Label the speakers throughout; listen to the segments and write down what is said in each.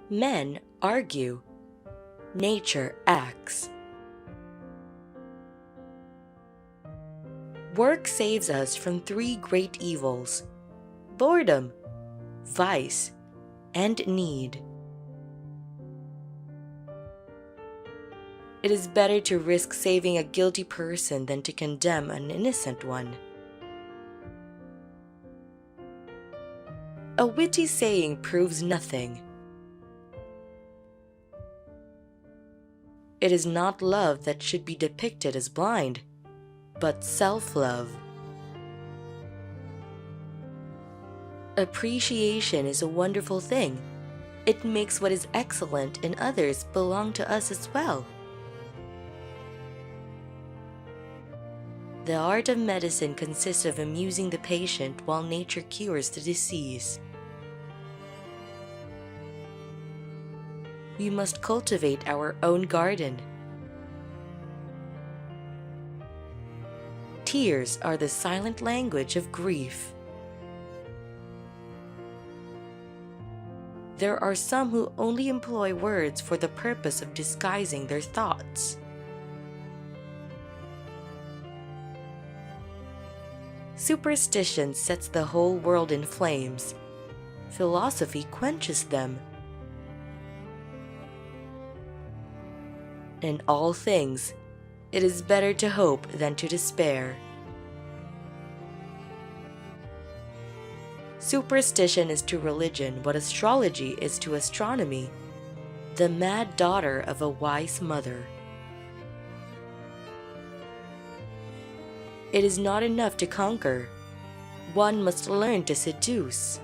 Speaker 1: Men argue, nature acts. Work saves us from three great evils: boredom, vice, and need. It is better to risk saving a guilty person than to condemn an innocent one. A witty saying proves nothing. It is not love that should be depicted as blind, but self-love. Appreciation is a wonderful thing. It makes what is excellent in others belong to us as well. The art of medicine consists of amusing the patient while nature cures the disease. We must cultivate our own garden. Tears are the silent language of grief. There are some who only employ words for the purpose of disguising their thoughts. Superstition sets the whole world in flames. Philosophy quenches them. In all things, it is better to hope than to despair. Superstition is to religion what astrology is to astronomy, the mad daughter of a wise mother. It is not enough to conquer. One must learn to seduce.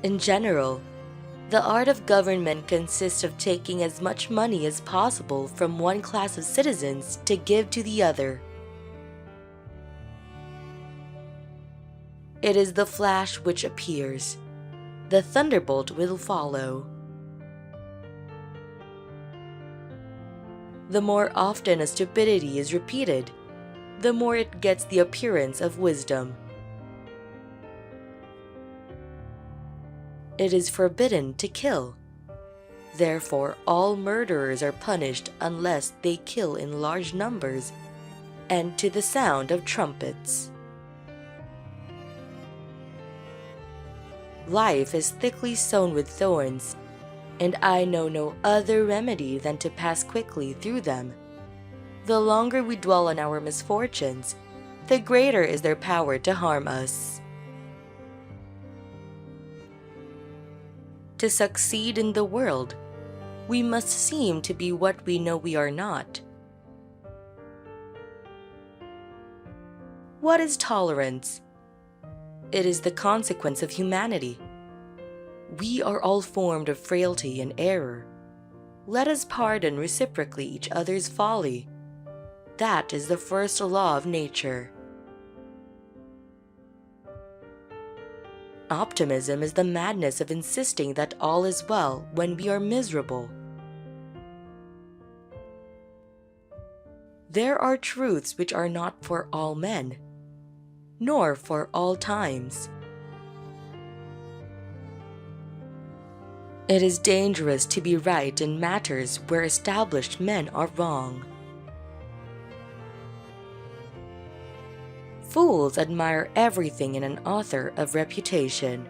Speaker 1: In general, the art of government consists of taking as much money as possible from one class of citizens to give to the other. It is the flash which appears. The thunderbolt will follow. The more often a stupidity is repeated, the more it gets the appearance of wisdom. It is forbidden to kill. Therefore, all murderers are punished unless they kill in large numbers and to the sound of trumpets. Life is thickly sown with thorns, and I know no other remedy than to pass quickly through them. The longer we dwell on our misfortunes, the greater is their power to harm us. To succeed in the world, we must seem to be what we know we are not. What is tolerance? It is the consequence of humanity. We are all formed of frailty and error. Let us pardon reciprocally each other's folly. That is the first law of nature. Optimism is the madness of insisting that all is well when we are miserable. There are truths which are not for all men, nor for all times. It is dangerous to be right in matters where established men are wrong. Fools admire everything in an author of reputation.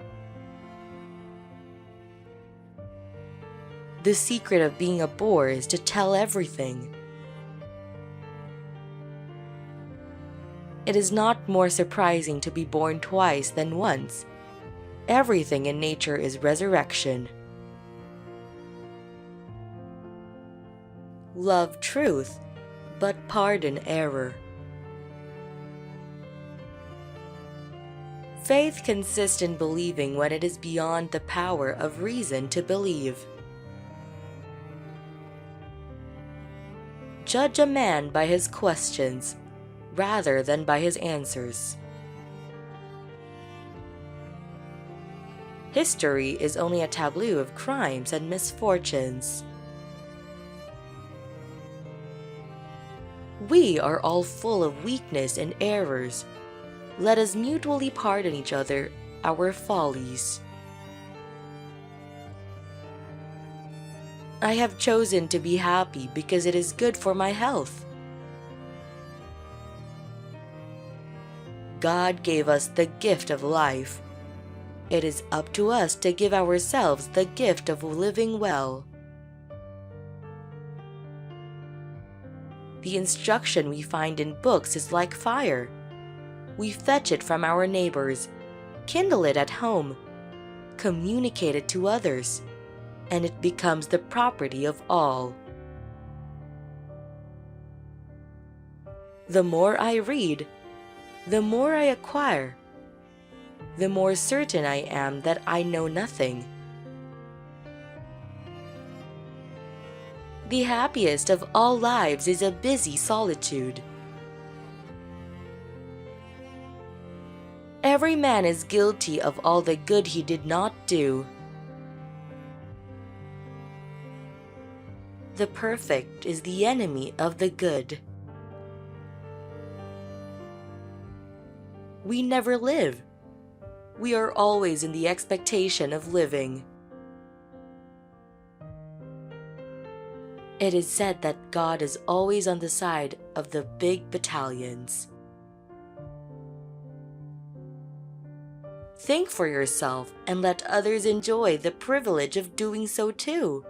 Speaker 1: The secret of being a bore is to tell everything. It is not more surprising to be born twice than once. Everything in nature is resurrection. Love truth, but pardon error. Faith consists in believing when it is beyond the power of reason to believe. Judge a man by his questions, rather than by his answers. History is only a tableau of crimes and misfortunes. We are all full of weakness and errors. Let us mutually pardon each other our follies. I have chosen to be happy because it is good for my health. God gave us the gift of life. It is up to us to give ourselves the gift of living well. The instruction we find in books is like fire. We fetch it from our neighbors, kindle it at home, communicate it to others, and it becomes the property of all. The more I read, the more I acquire, the more certain I am that I know nothing. The happiest of all lives is a busy solitude. Every man is guilty of all the good he did not do. The perfect is the enemy of the good. We never live. We are always in the expectation of living. It is said that God is always on the side of the big battalions. Think for yourself and let others enjoy the privilege of doing so too.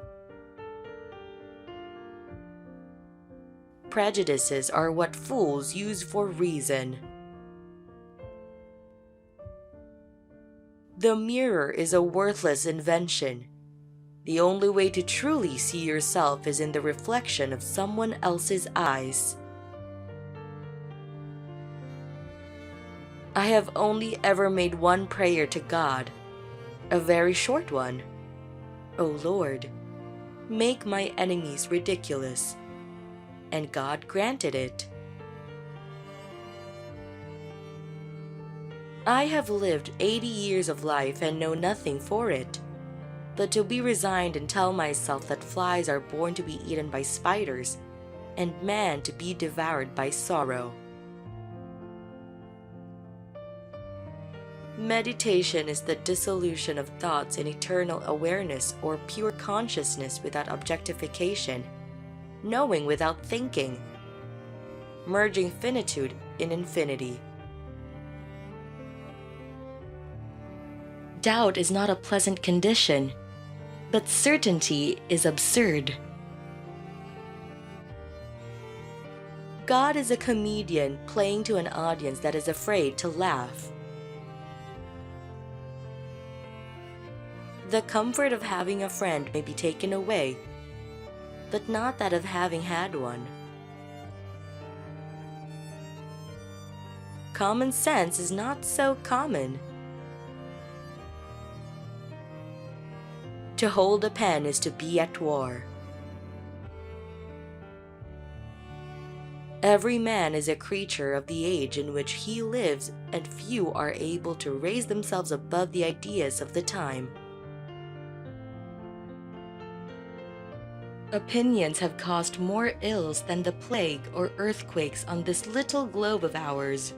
Speaker 1: Prejudices are what fools use for reason. The mirror is a worthless invention. The only way to truly see yourself is in the reflection of someone else's eyes. I have only ever made one prayer to God, a very short one. O Lord, make my enemies ridiculous. And God granted it. I have lived 80 years of life and know nothing for it, but to be resigned and tell myself that flies are born to be eaten by spiders, and man to be devoured by sorrow. Meditation is the dissolution of thoughts in eternal awareness or pure consciousness without objectification, knowing without thinking, merging finitude in infinity. Doubt is not a pleasant condition, but certainty is absurd. God is a comedian playing to an audience that is afraid to laugh. The comfort of having a friend may be taken away, but not that of having had one. Common sense is not so common. To hold a pen is to be at war. Every man is a creature of the age in which he lives, and few are able to raise themselves above the ideas of the time. Opinions have caused more ills than the plague or earthquakes on this little globe of ours.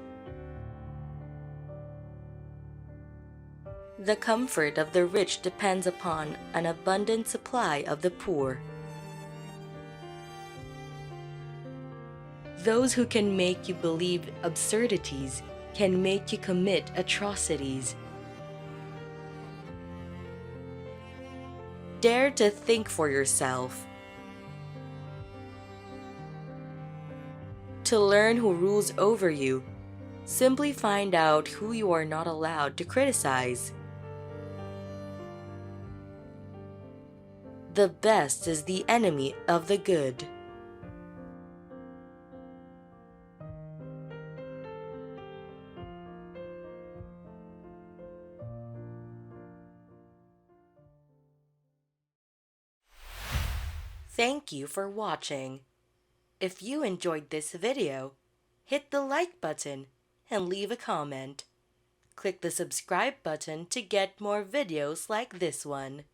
Speaker 1: The comfort of the rich depends upon an abundant supply of the poor. Those who can make you believe absurdities can make you commit atrocities. Dare to think for yourself. To learn who rules over you, simply find out who you are not allowed to criticize. The best is the enemy of the good. Thank you for watching. If you enjoyed this video, hit the like button and leave a comment. Click the subscribe button to get more videos like this one.